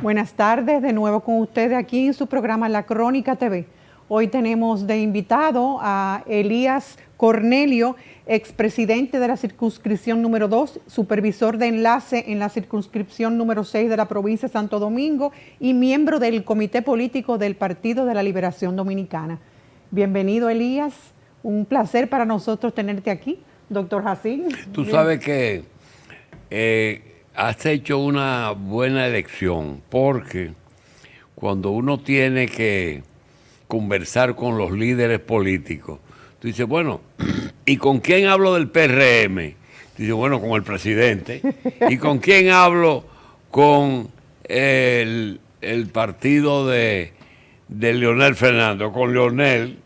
Buenas tardes, de nuevo con ustedes aquí en su programa La Crónica TV. Hoy tenemos de invitado a Elías Cornelio, expresidente de la circunscripción número 2, supervisor de enlace en la circunscripción número 6 de la provincia de Santo Domingo y miembro del comité político del Partido de la Liberación Dominicana. Bienvenido, Elías. Un placer para nosotros tenerte aquí, doctor Jacín. Tú sabes que has hecho una buena elección, porque cuando uno tiene que conversar con los líderes políticos, tú dices, bueno, ¿y con quién hablo del PRM? Tú dices, bueno, con el presidente. ¿Y con quién hablo? Con el partido de Leonel Fernández, con Leonel.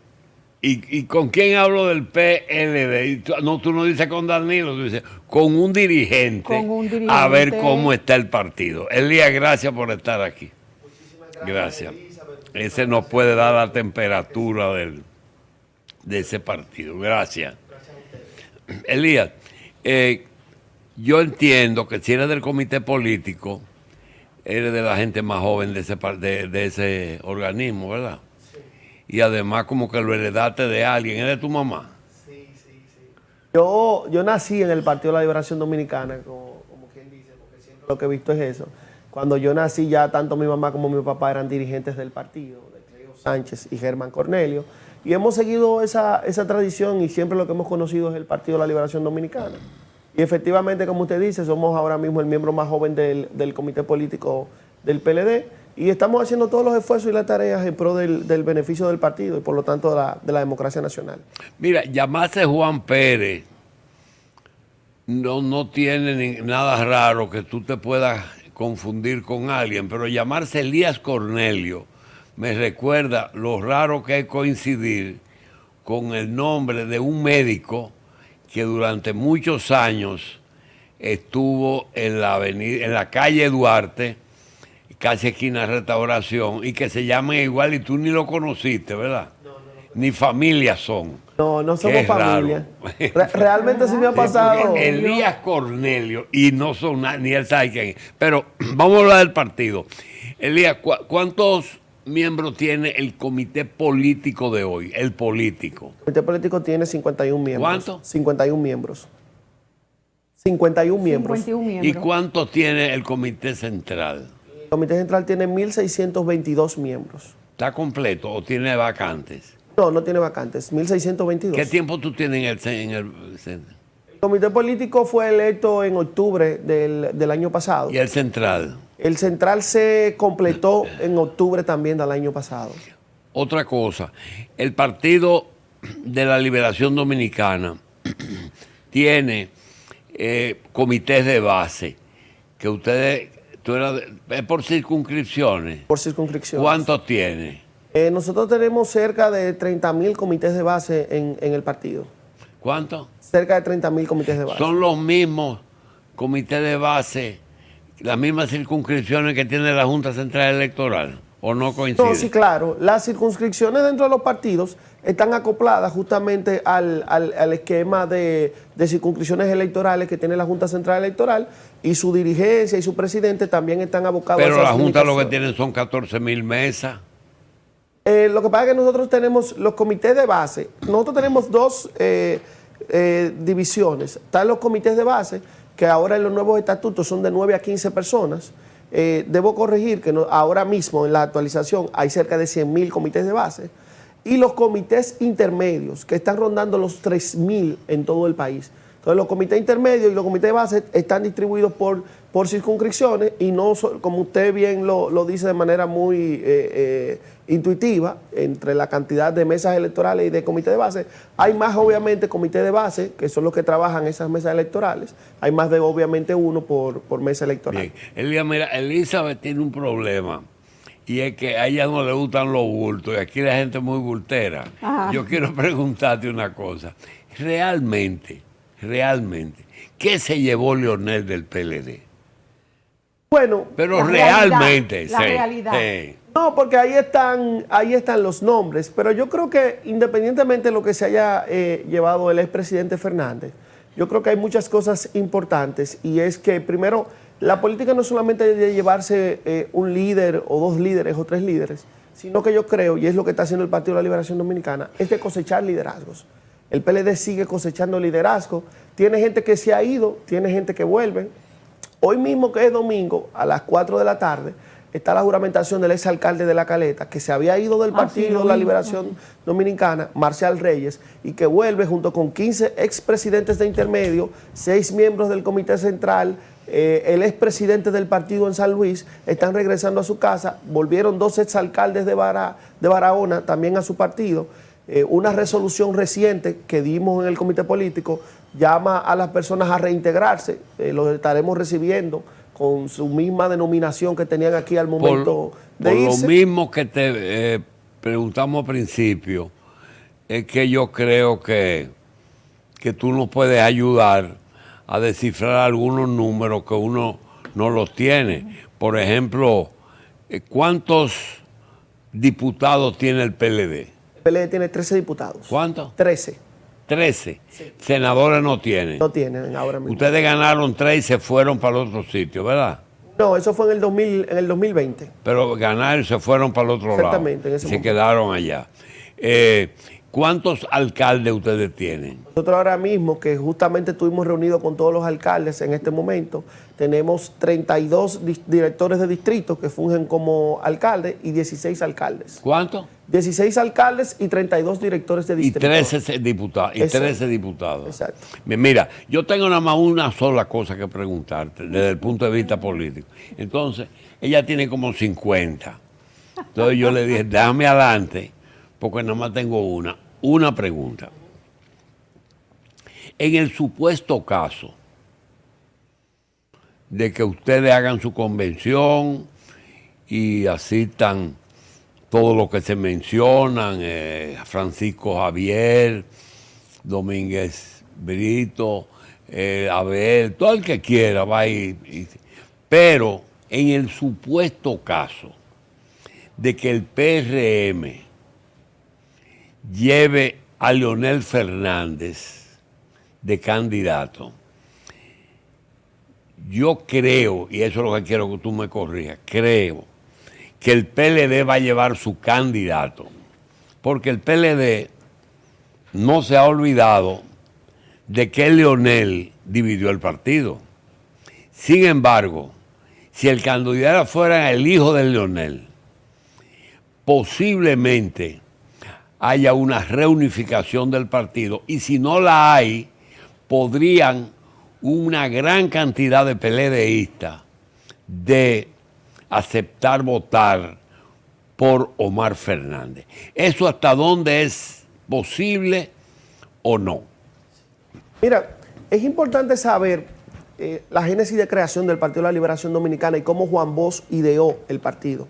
¿Y con quién hablo del PLD? Y tú no dices con Danilo, tú dices con un dirigente, a ver cómo está el partido. Elías, gracias por estar aquí. Muchísimas gracias. Ese nos puede dar la temperatura de ese partido. Gracias. Elías, yo entiendo que si eres del comité político, eres de la gente más joven de ese organismo, ¿verdad? Y además como que lo heredaste de alguien. ¿Es de tu mamá? Sí. Yo nací en el Partido de la Liberación Dominicana, como quien dice, porque siempre lo que he visto es eso. Cuando yo nací ya tanto mi mamá como mi papá eran dirigentes del partido, de Cleo Sánchez y Germán Cornelio, y hemos seguido esa tradición y siempre lo que hemos conocido es el Partido de la Liberación Dominicana. Y efectivamente, como usted dice, somos ahora mismo el miembro más joven del comité político del PLD, y estamos haciendo todos los esfuerzos y las tareas en pro del beneficio del partido y por lo tanto de la democracia nacional. Mira, llamarse Juan Pérez no tiene nada raro que tú te puedas confundir con alguien, pero llamarse Elías Cornelio me recuerda lo raro que es coincidir con el nombre de un médico que durante muchos años estuvo en la calle Duarte, casi esquina Restauración, y que se llaman igual y tú ni lo conociste, ¿verdad? No. Ni familia son. No somos familia. Realmente sí me ha pasado. Elías Cornelio, y no son ni él sabe quién es. Pero vamos a hablar del partido. Elías, ¿cuántos miembros tiene el comité político de hoy? El político. El comité político tiene 51 miembros. ¿Cuánto? 51 miembros. 51 miembros. 51 miembros. ¿Y cuántos tiene el comité central? El comité central tiene 1.622 miembros. ¿Está completo o tiene vacantes? No tiene vacantes, 1.622. ¿Qué tiempo tú tienes en el centro? El comité político fue electo en octubre del año pasado. ¿Y el central? El central se completó en octubre también del año pasado. Otra cosa, el Partido de la Liberación Dominicana tiene comités de base que ustedes... ¿Es por circunscripciones? Por circunscripciones. ¿Cuántos tiene? Nosotros tenemos cerca de 30.000 comités de base en el partido. ¿Cuántos? Cerca de 30.000 comités de base. ¿Son los mismos comités de base, las mismas circunscripciones que tiene la Junta Central Electoral? ¿O no coinciden? No, sí, claro. Las circunscripciones dentro de los partidos están acopladas justamente al esquema de circunscripciones electorales que tiene la Junta Central Electoral, y su dirigencia y su presidente también están abocados a esas Pero la Junta lo que limitaciones. tiene son 14.000 mesas. Lo que pasa es que nosotros tenemos los comités de base. Nosotros tenemos dos divisiones. Están los comités de base, que ahora en los nuevos estatutos son de 9 a 15 personas. Debo corregir que ahora mismo en la actualización hay cerca de 100.000 comités de base. Y los comités intermedios, que están rondando los 3.000 en todo el país. Entonces los comités intermedios y los comités de base están distribuidos por circunscripciones, y no, como usted bien lo dice de manera muy intuitiva, entre la cantidad de mesas electorales y de comité de base. Hay más, obviamente, comités de base, que son los que trabajan esas mesas electorales. Hay más de, obviamente, uno por mesa electoral. Bien. Elías, mira, Elizabeth tiene un problema, y es que a ella no le gustan los bultos, y aquí la gente es muy bultera. Ajá. Yo quiero preguntarte una cosa. Realmente, ¿qué se llevó Leonel del PLD? Bueno, Pero La realmente, realidad, la realidad. sí. no, porque ahí están los nombres, pero yo creo que independientemente de lo que se haya llevado el expresidente Fernández, yo creo que hay muchas cosas importantes, y es que primero La política no es solamente de llevarse un líder o dos líderes o tres líderes, sino que yo creo, y es lo que está haciendo el Partido de la Liberación Dominicana, es de cosechar liderazgos. El PLD sigue cosechando liderazgo, tiene gente que se ha ido, tiene gente que vuelve. Hoy mismo, que es domingo, a las 4 de la tarde, está la juramentación del exalcalde de La Caleta, que se había ido del Partido de la Liberación Dominicana, Marcial Reyes, y que vuelve junto con 15 expresidentes de intermedio, 6 miembros del Comité Central, el expresidente del partido en San Luis, están regresando a su casa. Volvieron 2 exalcaldes de Barahona también a su partido. Una resolución reciente que dimos en el comité político llama a las personas a reintegrarse. Los estaremos recibiendo con su misma denominación que tenían aquí al momento de irse. Por lo mismo que te preguntamos al principio, es que yo creo que tú nos puedes ayudar a descifrar algunos números que uno no los tiene. Por ejemplo, ¿cuántos diputados tiene el PLD? El PLD tiene 13 diputados. ¿Cuántos? 13. 13. Sí. Senadores no tienen. No tienen ahora mismo. Ustedes ganaron 3 y se fueron para el otro sitio, ¿verdad? No, eso fue en el 2020. Pero ganaron y se fueron para el otro lado. Exactamente, en ese momento. Se quedaron allá. ¿Cuántos alcaldes ustedes tienen? Nosotros ahora mismo, que justamente estuvimos reunidos con todos los alcaldes en este momento, tenemos 32 directores de distrito que fungen como alcaldes y 16 alcaldes. ¿Cuántos? 16 alcaldes y 32 directores de distrito. Y 13 diputados. Exacto. 13 diputados. Exacto. Mira, yo tengo nada más una sola cosa que preguntarte desde el punto de vista político. Entonces, ella tiene como 50. Entonces yo le dije, déjame adelante, porque nada más tengo una pregunta. En el supuesto caso de que ustedes hagan su convención y asistan todo lo que se mencionan, Francisco Javier, Domínguez Brito, Abel, todo el que quiera va a ir. Pero en el supuesto caso de que el PRM lleve a Leonel Fernández de candidato, yo creo, y eso es lo que quiero que tú me corrijas, creo que el PLD va a llevar su candidato, porque el PLD no se ha olvidado de que Leonel dividió el partido. Sin embargo, si el candidato fuera el hijo de Leonel, posiblemente haya una reunificación del partido, y si no la hay, podrían una gran cantidad de PLDistas de aceptar votar por Omar Fernández. ¿Eso hasta dónde es posible o no? Mira, es importante saber la génesis de creación del Partido de la Liberación Dominicana y cómo Juan Bosch ideó el partido.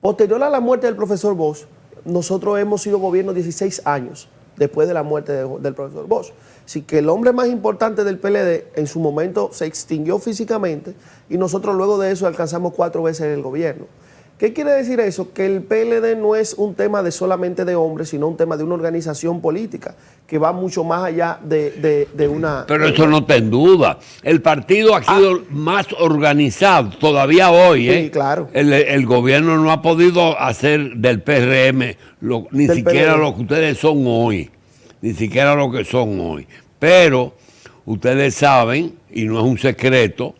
Posterior a la muerte del profesor Bosch, nosotros hemos sido gobierno 16 años después de la muerte del profesor Bosch. Así que el hombre más importante del PLD en su momento se extinguió físicamente y nosotros luego de eso alcanzamos 4 veces el gobierno. ¿Qué quiere decir eso? Que el PLD no es un tema de solamente de hombres, sino un tema de una organización política que va mucho más allá de una... Pero eso no te en duda. El partido ha sido más organizado todavía hoy. Sí, claro. El gobierno no ha podido hacer del PRM ni siquiera PLD. Lo que ustedes son hoy. Ni siquiera lo que son hoy. Pero ustedes saben, y no es un secreto,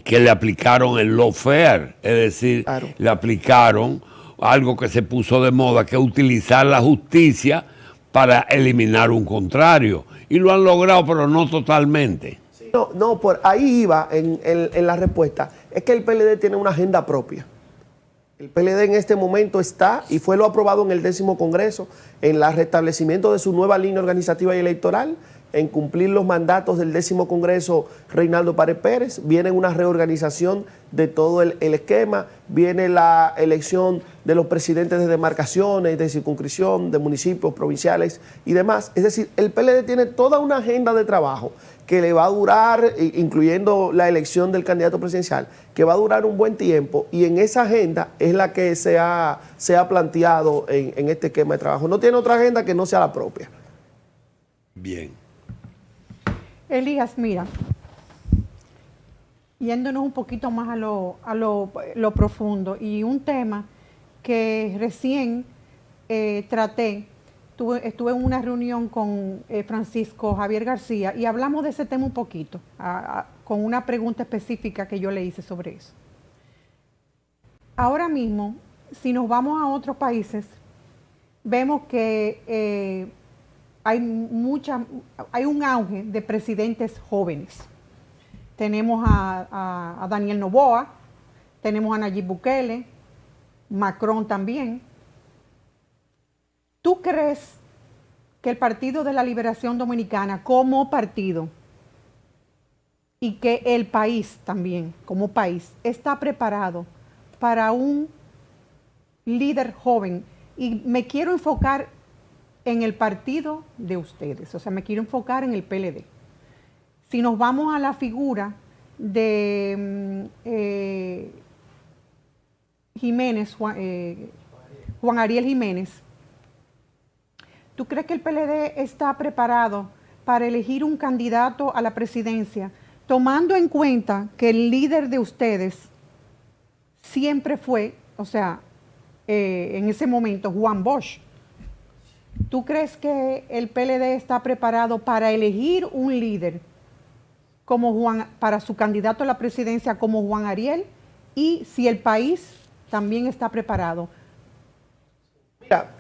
que le aplicaron el lawfare, es decir, claro, le aplicaron algo que se puso de moda, que es utilizar la justicia para eliminar un contrario. Y lo han logrado, pero no totalmente. No, por ahí iba en la respuesta. Es que el PLD tiene una agenda propia. El PLD en este momento está, y fue lo aprobado en el 10º Congreso, en el restablecimiento de su nueva línea organizativa y electoral, en cumplir los mandatos del 10º Congreso Reinaldo Pared Pérez. Viene una reorganización de todo el esquema, viene la elección de los presidentes de demarcaciones, de circunscripción, de municipios provinciales y demás. Es decir, el PLD tiene toda una agenda de trabajo que le va a durar, incluyendo la elección del candidato presidencial, que va a durar un buen tiempo, y en esa agenda es la que se ha planteado en este esquema de trabajo. No tiene otra agenda que no sea la propia. Bien. Elías, mira, yéndonos un poquito más a lo profundo, y un tema que recién traté, estuve en una reunión con Francisco Javier García y hablamos de ese tema un poquito, con una pregunta específica que yo le hice sobre eso. Ahora mismo, si nos vamos a otros países, vemos que hay un auge de presidentes jóvenes. Tenemos a Daniel Noboa, tenemos a Nayib Bukele, Macron también. ¿Tú crees que el Partido de la Liberación Dominicana como partido y que el país también como país está preparado para un líder joven? Y me quiero enfocar en el partido de ustedes, o sea, me quiero enfocar en el PLD. Si nos vamos a la figura de Jiménez, Juan Ariel Jiménez, ¿tú crees que el PLD está preparado para elegir un candidato a la presidencia, tomando en cuenta que el líder de ustedes siempre fue, o sea, en ese momento, Juan Bosch? ¿Tú crees que el PLD está preparado para elegir un líder para su candidato a la presidencia como Juan Ariel? Y si el país también está preparado. Mira,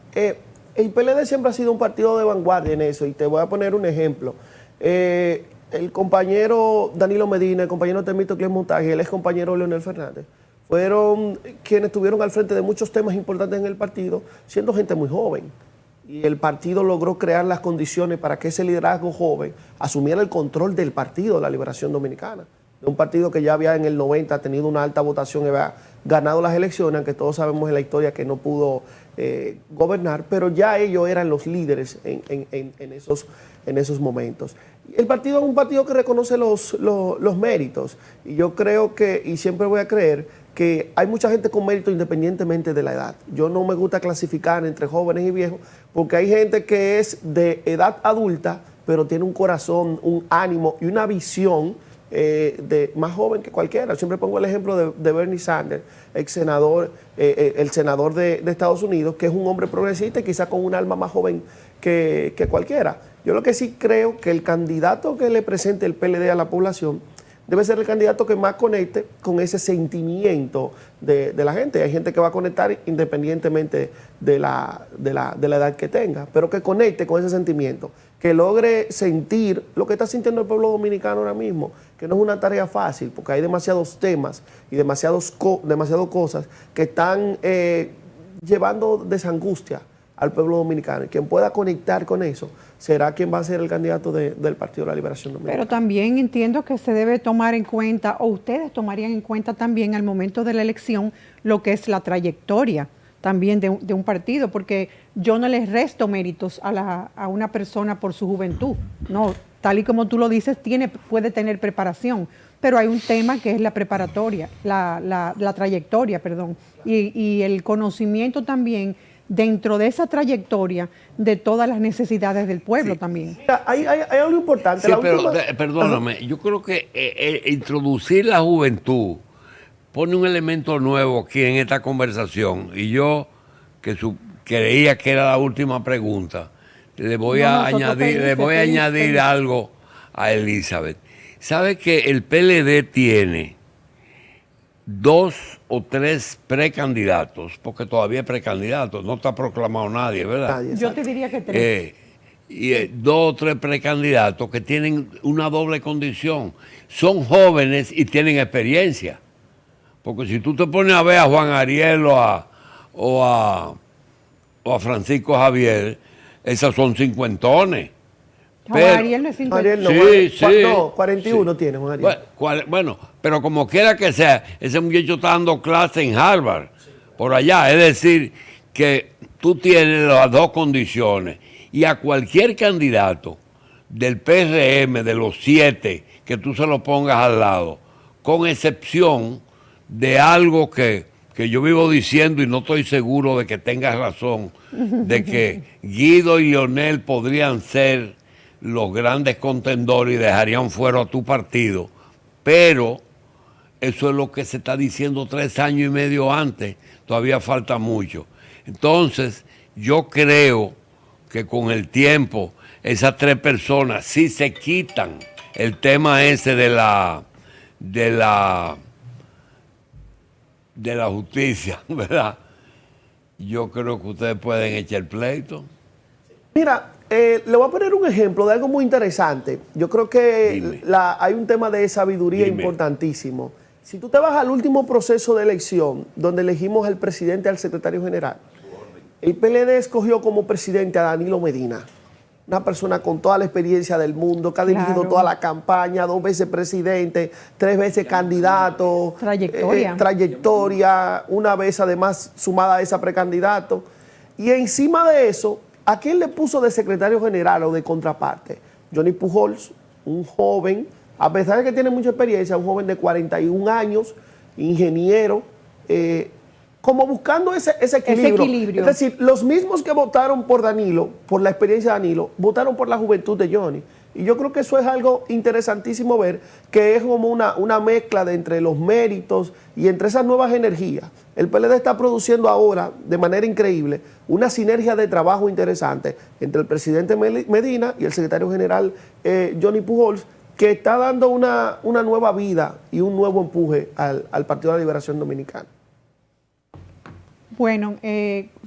el PLD siempre ha sido un partido de vanguardia en eso, y te voy a poner un ejemplo. El compañero Danilo Medina, el compañero Temístocles Montaje y el ex compañero Leonel Fernández fueron quienes estuvieron al frente de muchos temas importantes en el partido, siendo gente muy joven. Y el partido logró crear las condiciones para que ese liderazgo joven asumiera el control del Partido de la Liberación Dominicana. De un partido que ya había en el 90 tenido una alta votación y había ganado las elecciones, aunque todos sabemos en la historia que no pudo gobernar, pero ya ellos eran los líderes en esos momentos. El partido es un partido que reconoce los méritos, y yo creo que, y siempre voy a creer, que hay mucha gente con mérito independientemente de la edad. Yo no me gusta clasificar entre jóvenes y viejos, porque hay gente que es de edad adulta, pero tiene un corazón, un ánimo y una visión más joven que cualquiera. Siempre pongo el ejemplo de Bernie Sanders, ex senador, el senador de Estados Unidos, que es un hombre progresista y quizá con un alma más joven que cualquiera. Yo lo que sí creo que el candidato que le presente el PLD a la población debe ser el candidato que más conecte con ese sentimiento de la gente. Hay gente que va a conectar independientemente de la edad que tenga, pero que conecte con ese sentimiento, que logre sentir lo que está sintiendo el pueblo dominicano ahora mismo, que no es una tarea fácil, porque hay demasiados temas y demasiadas cosas que están llevando desangustia al pueblo dominicano, y quien pueda conectar con eso será quien va a ser el candidato del Partido de la Liberación Dominicana. Pero también entiendo que se debe tomar en cuenta, o ustedes tomarían en cuenta también al momento de la elección, lo que es la trayectoria también de un partido, porque yo no les resto méritos a una persona por su juventud, no, tal y como tú lo dices, puede tener preparación, pero hay un tema que es la preparatoria, la trayectoria, perdón, y el conocimiento también dentro de esa trayectoria de todas las necesidades del pueblo también. Mira, hay algo importante. Sí, pero perdóname, yo creo que introducir la juventud pone un elemento nuevo aquí en esta conversación, y yo, que creía que era la última pregunta, le voy a añadir algo a Elizabeth. ¿Sabe que el PLD tiene 2 o 3 precandidatos, porque todavía es precandidato, no está proclamado nadie, ¿verdad? Yo te diría que 3. Y 2 o 3 precandidatos que tienen una doble condición. Son jóvenes y tienen experiencia. Porque si tú te pones a ver a Juan Ariel o a Francisco Javier, esas son cincuentones. Juan Ariel no es 50. No, 41 tiene Juan Ariel. Bueno, pero como quiera que sea, ese muchacho está dando clase en Harvard, por allá. Es decir, que tú tienes las dos condiciones. Y a cualquier candidato del PRM, de los 7, que tú se lo pongas al lado, con excepción de algo que yo vivo diciendo, y no estoy seguro de que tengas razón, de que Guido y Leonel podrían ser los grandes contendores y dejarían fuera a tu partido, pero Eso es lo que se está diciendo 3 años y medio antes. Todavía falta mucho. Entonces, yo creo que con el tiempo, esas 3 personas, si se quitan el tema ese de la justicia, ¿verdad? Yo creo que ustedes pueden echar el pleito. Mira, le voy a poner un ejemplo de algo muy interesante. Yo creo que hay un tema de sabiduría importantísimo. Si tú te vas al último proceso de elección, donde elegimos al presidente y al secretario general, el PLD escogió como presidente a Danilo Medina, una persona con toda la experiencia del mundo, que ha dirigido toda la campaña, 2 veces presidente, 3 veces candidato, trayectoria, una vez además sumada a esa precandidato. Y encima de eso, ¿a quién le puso de secretario general o de contraparte? Johnny Pujols, un joven, a pesar de que tiene mucha experiencia, un joven de 41 años, ingeniero, como buscando ese equilibrio. Es decir, los mismos que votaron por Danilo, por la experiencia de Danilo, votaron por la juventud de Johnny. Y yo creo que eso es algo interesantísimo ver, que es como una mezcla de entre los méritos y entre esas nuevas energías. El PLD está produciendo ahora, de manera increíble, una sinergia de trabajo interesante entre el presidente Medina y el secretario general Johnny Pujols, que está dando una nueva vida y un nuevo empuje al Partido de la Liberación Dominicana. Bueno,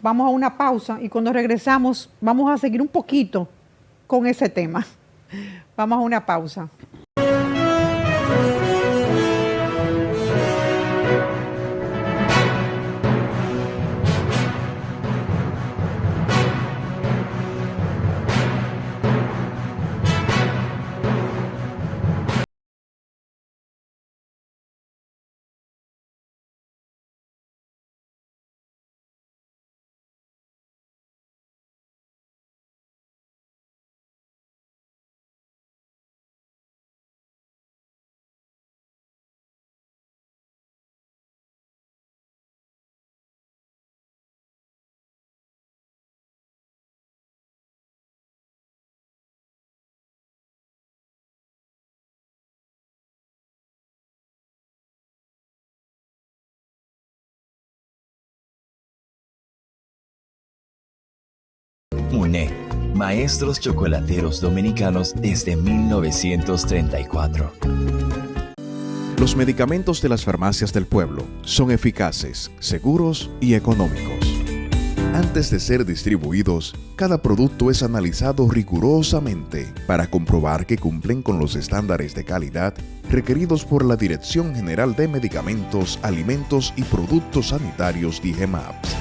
vamos a una pausa y cuando regresamos vamos a seguir un poquito con ese tema. Vamos a una pausa. UNE, Maestros Chocolateros Dominicanos desde 1934. Los medicamentos de las farmacias del pueblo son eficaces, seguros y económicos. Antes de ser distribuidos, cada producto es analizado rigurosamente para comprobar que cumplen con los estándares de calidad requeridos por la Dirección General de Medicamentos, Alimentos y Productos Sanitarios DIGEMAPS.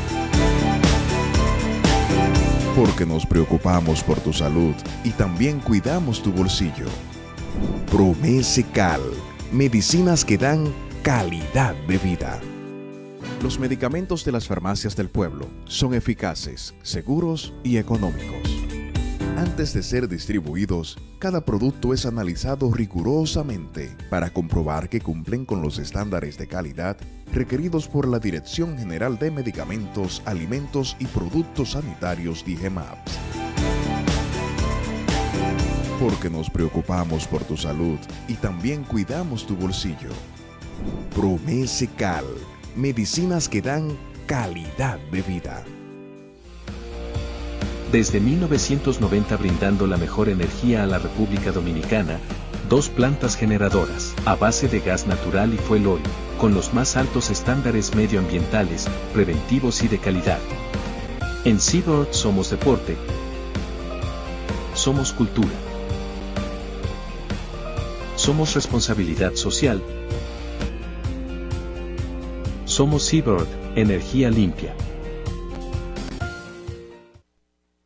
Porque nos preocupamos por tu salud y también cuidamos tu bolsillo. Promesecal, medicinas que dan calidad de vida. Los medicamentos de las farmacias del pueblo son eficaces, seguros y económicos. Antes de ser distribuidos, cada producto es analizado rigurosamente para comprobar que cumplen con los estándares de calidad requeridos por la Dirección General de Medicamentos, Alimentos y Productos Sanitarios DIGEMAPS. Porque nos preocupamos por tu salud y también cuidamos tu bolsillo. Promesecal, medicinas que dan calidad de vida. Desde 1990 brindando la mejor energía a la República Dominicana, 2 plantas generadoras, a base de gas natural y fuel oil, con los más altos estándares medioambientales, preventivos y de calidad. En Seabird somos deporte, somos cultura, somos responsabilidad social, somos Seabird, energía limpia.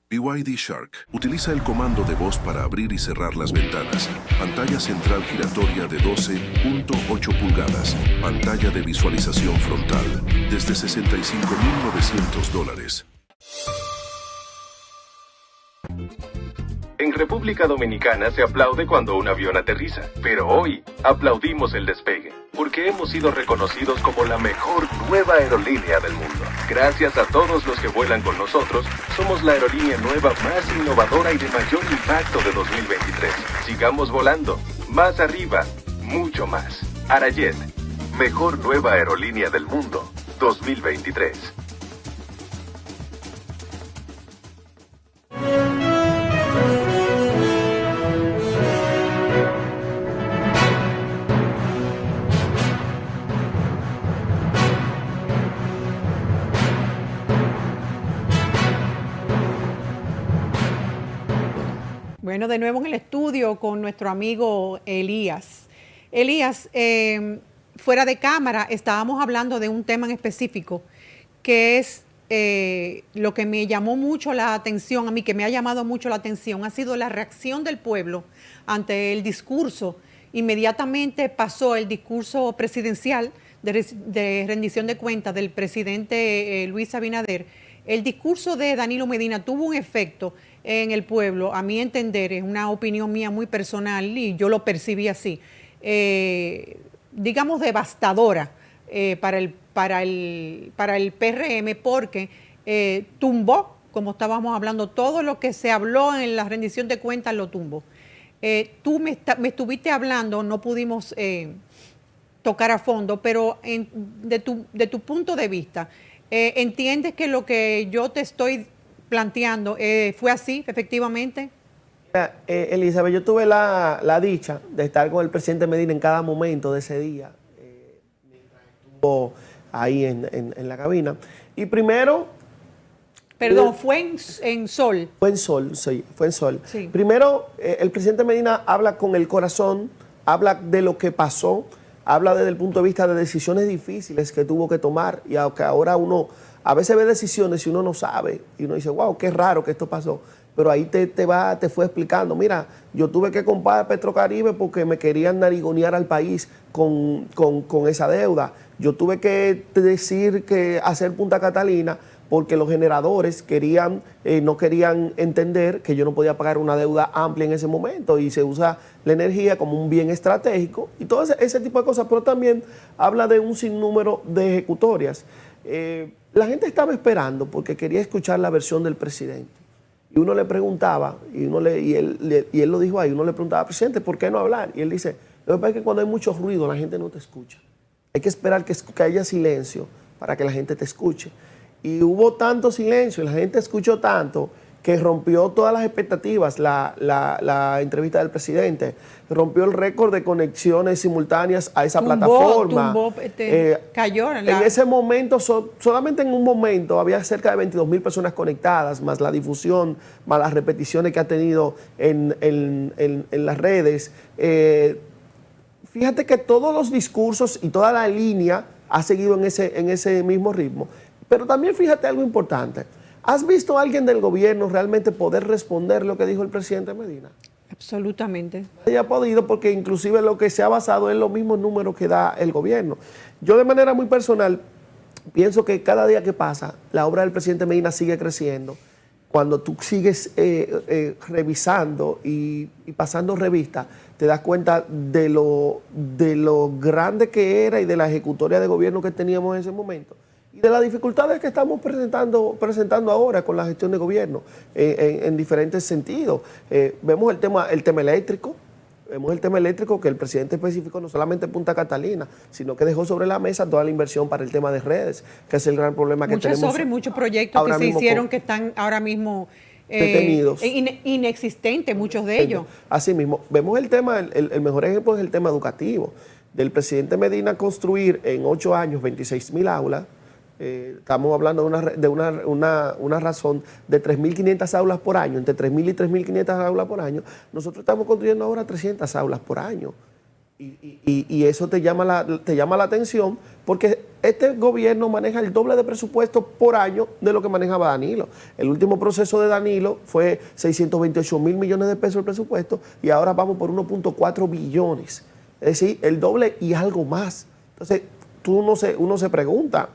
BYD Shark utiliza el comando de voz para abrir y cerrar las ventanas. Pantalla central giratoria de 12.8 pulgadas. Pantalla de visualización frontal. Desde $65,900. En República Dominicana se aplaude cuando un avión aterriza, pero hoy aplaudimos el despegue, porque hemos sido reconocidos como la mejor nueva aerolínea del mundo. Gracias a todos los que vuelan con nosotros, somos la aerolínea nueva más innovadora y de mayor impacto de 2023. Sigamos volando, más arriba, mucho más. Arayet, Mejor nueva aerolínea del mundo, 2023. Bueno, de nuevo en el estudio con nuestro amigo Elías. Elías, fuera de cámara estábamos hablando de un tema en específico, que es lo que me llamó mucho la atención, a mí que me ha llamado mucho la atención, ha sido la reacción del pueblo ante el discurso. Inmediatamente pasó el discurso presidencial de rendición de cuentas del presidente Luis Abinader. El discurso de Danilo Medina tuvo un efecto en el pueblo, a mi entender, es una opinión mía muy personal y yo lo percibí así, digamos devastadora para el PRM, porque tumbó, como estábamos hablando, todo lo que se habló en la rendición de cuentas lo tumbó. Tú me estuviste hablando, no pudimos tocar a fondo, pero de tu punto de vista, ¿entiendes que lo que yo te estoy planteando fue así, efectivamente? Elizabeth, yo tuve la dicha de estar con el presidente Medina en cada momento de ese día, mientras estuvo ahí en la cabina. Y primero... Perdón, fue en Sol. Fue en Sol, sí, fue en Sol. Sí. Primero, el presidente Medina habla con el corazón, habla de lo que pasó, habla desde el punto de vista de decisiones difíciles que tuvo que tomar, y aunque ahora uno a veces ve decisiones y uno no sabe, y uno dice, wow, qué raro que esto pasó, pero ahí te fue explicando, mira, yo tuve que comprar Petrocaribe porque me querían narigonear al país con esa deuda, yo tuve que decir que hacer Punta Catalina porque los generadores no querían entender que yo no podía pagar una deuda amplia en ese momento, y se usa la energía como un bien estratégico y todo ese tipo de cosas, pero también habla de un sinnúmero de ejecutorias. La gente estaba esperando porque quería escuchar la versión del presidente, y uno le preguntaba, y él lo dijo ahí, uno le preguntaba, presidente, ¿por qué no hablar? Y él dice, lo que pasa es que cuando hay mucho ruido la gente no te escucha, hay que esperar que haya silencio para que la gente te escuche. Y hubo tanto silencio y la gente escuchó tanto que rompió todas las expectativas la entrevista del presidente, rompió el récord de conexiones simultáneas a esa plataforma. Cayó. En ese momento, solamente en un momento, había cerca de 22,000 personas conectadas, más la difusión, más las repeticiones que ha tenido en las redes. Fíjate que todos los discursos y toda la línea ha seguido en ese mismo ritmo. Pero también fíjate algo importante. ¿Has visto a alguien del gobierno realmente poder responder lo que dijo el presidente Medina? Absolutamente. Nadie ha podido, porque inclusive lo que se ha basado en los mismos números que da el gobierno. Yo de manera muy personal pienso que cada día que pasa la obra del presidente Medina sigue creciendo. Cuando tú sigues revisando y pasando revista, te das cuenta de lo grande que era y de la ejecutoria de gobierno que teníamos en ese momento. Y de las dificultades que estamos presentando ahora con la gestión de gobierno en diferentes sentidos. Vemos el tema eléctrico, que el presidente especificó no solamente Punta Catalina, sino que dejó sobre la mesa toda la inversión para el tema de redes, que es el gran problema que tenemos. Muchos proyectos que se hicieron que están ahora mismo detenidos. Inexistentes, muchos de ellos. Así mismo, vemos el tema, el mejor ejemplo es el tema educativo. Del presidente Medina construir en 8 años 26,000 aulas. Estamos hablando de una razón de 3.500 aulas por año, entre 3.000 y 3.500 aulas por año. Nosotros estamos construyendo ahora 300 aulas por año. Y eso te llama la atención, porque este gobierno maneja el doble de presupuesto por año de lo que manejaba Danilo. El último proceso de Danilo fue 628,000 millones de pesos el presupuesto, y ahora vamos por 1.4 billones. Es decir, el doble y algo más. Entonces, uno se pregunta,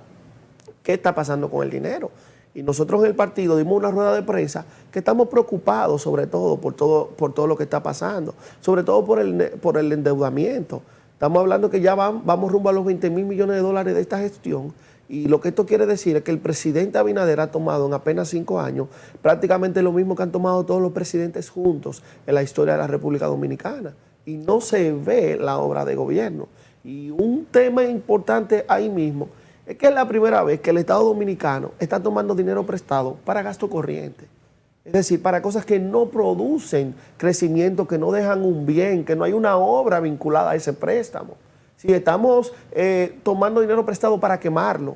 ¿qué está pasando con el dinero? Y nosotros en el partido dimos una rueda de prensa que estamos preocupados sobre todo por todo lo que está pasando, sobre todo por el endeudamiento. Estamos hablando que ya vamos rumbo a los 20,000 millones de dólares de esta gestión, y lo que esto quiere decir es que el presidente Abinader ha tomado en apenas 5 años prácticamente lo mismo que han tomado todos los presidentes juntos en la historia de la República Dominicana, y no se ve la obra de gobierno. Y un tema importante ahí mismo es que es la primera vez que el Estado Dominicano está tomando dinero prestado para gasto corriente. Es decir, para cosas que no producen crecimiento, que no dejan un bien, que no hay una obra vinculada a ese préstamo. Si estamos tomando dinero prestado para quemarlo,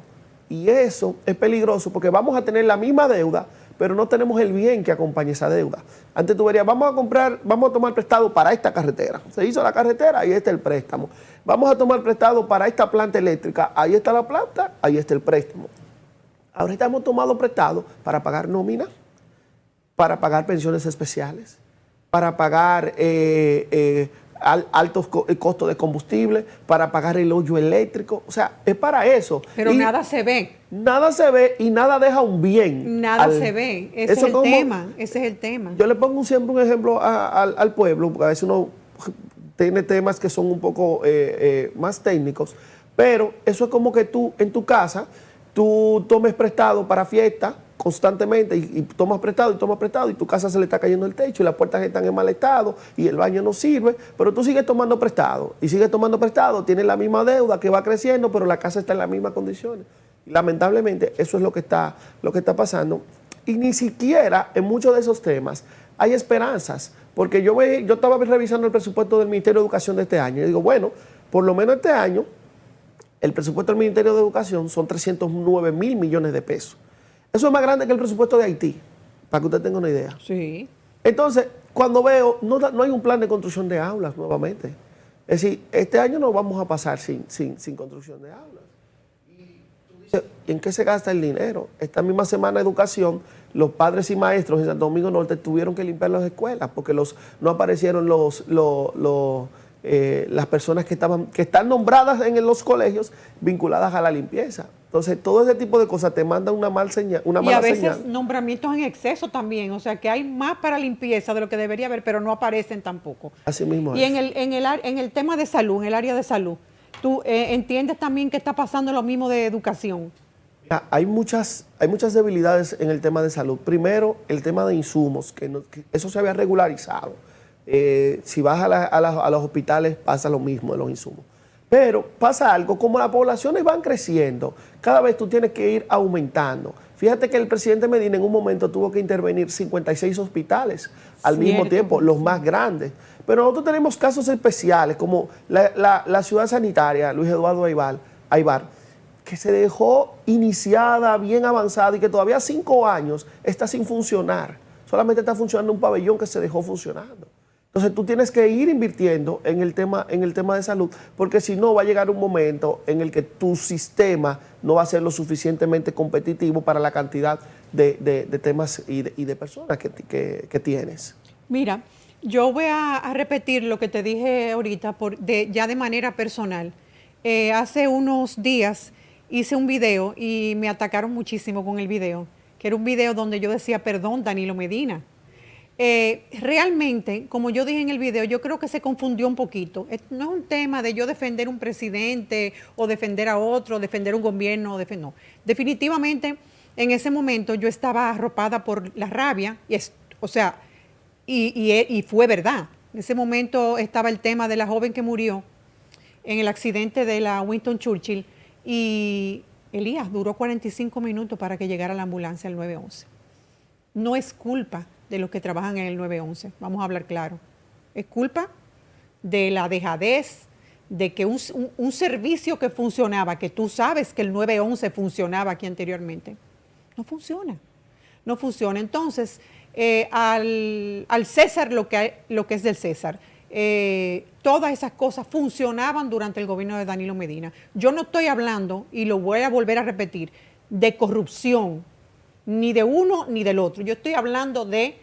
y eso es peligroso porque vamos a tener la misma deuda, pero no tenemos el bien que acompañe esa deuda. Antes tú verías, vamos a tomar prestado para esta carretera. Se hizo la carretera, ahí está el préstamo. Vamos a tomar prestado para esta planta eléctrica, ahí está la planta, ahí está el préstamo. Ahora estamos tomando prestado para pagar nómina, para pagar pensiones especiales, para pagar altos costos de combustible, para pagar el hoyo eléctrico. O sea, es para eso. Pero nada se ve. Nada se ve y nada deja un bien. Nada se ve. Ese es el tema. Ese es el tema. Yo le pongo siempre un ejemplo al pueblo, porque a veces uno tiene temas que son un poco más técnicos, pero eso es como que tú en tu casa, tú tomes prestado para fiesta constantemente y tomas prestado y tu casa se le está cayendo el techo y las puertas están en mal estado y el baño no sirve, pero tú sigues tomando prestado y sigues tomando prestado, tienes la misma deuda que va creciendo, pero la casa está en las mismas condiciones. Y lamentablemente eso es lo que está pasando, y ni siquiera en muchos de esos temas hay esperanzas, porque yo estaba revisando el presupuesto del Ministerio de Educación de este año y digo, bueno, por lo menos este año el presupuesto del Ministerio de Educación son 309 mil millones de pesos. Eso es más grande que el presupuesto de Haití, para que usted tenga una idea. Sí. Entonces, cuando veo, no hay un plan de construcción de aulas nuevamente. Es decir, este año no vamos a pasar sin construcción de aulas. Y tú dices, ¿en qué se gasta el dinero? Esta misma semana de educación, los padres y maestros en Santo Domingo Norte tuvieron que limpiar las escuelas porque no aparecieron las personas que están nombradas en los colegios vinculadas a la limpieza. Entonces, todo ese tipo de cosas te manda una mala señal. Y a veces nombramientos en exceso también, o sea que hay más para limpieza de lo que debería haber, pero no aparecen tampoco. Así mismo es. Y en el tema de salud, en el área de salud, ¿tú entiendes también que está pasando lo mismo de educación? Hay muchas debilidades en el tema de salud. Primero, el tema de insumos, que eso se había regularizado. Si vas a los hospitales pasa lo mismo de los insumos. Pero pasa algo, como las poblaciones van creciendo, cada vez tú tienes que ir aumentando. Fíjate que el presidente Medina en un momento tuvo que intervenir 56 hospitales al mismo tiempo, los más grandes. Pero nosotros tenemos casos especiales, como la ciudad sanitaria, Luis Eduardo Aybar, que se dejó iniciada, bien avanzada y que todavía 5 años está sin funcionar. Solamente está funcionando un pabellón que se dejó funcionando. Entonces tú tienes que ir invirtiendo en el tema de salud, porque si no va a llegar un momento en el que tu sistema no va a ser lo suficientemente competitivo para la cantidad de temas y de personas que tienes. Mira, yo voy a repetir lo que te dije ahorita ya de manera personal. Hace unos días hice un video y me atacaron muchísimo con el video, que era un video donde yo decía, perdón, Danilo Medina. Realmente, como yo dije en el video, yo creo que se confundió un poquito. No es un tema de yo defender un presidente o defender a otro, defender un gobierno, no. Definitivamente, en ese momento yo estaba arropada por la rabia, y fue verdad. En ese momento estaba el tema de la joven que murió en el accidente de la Winston Churchill y Elías duró 45 minutos para que llegara la ambulancia al 911. No es culpa de los que trabajan en el 911, vamos a hablar claro. Es culpa de la dejadez, de que un servicio que funcionaba, que tú sabes que el 911 funcionaba aquí anteriormente, no funciona. Entonces, al César lo que es del César. Todas esas cosas funcionaban durante el gobierno de Danilo Medina. Yo no estoy hablando, y lo voy a volver a repetir, de corrupción, ni de uno ni del otro. Yo estoy hablando de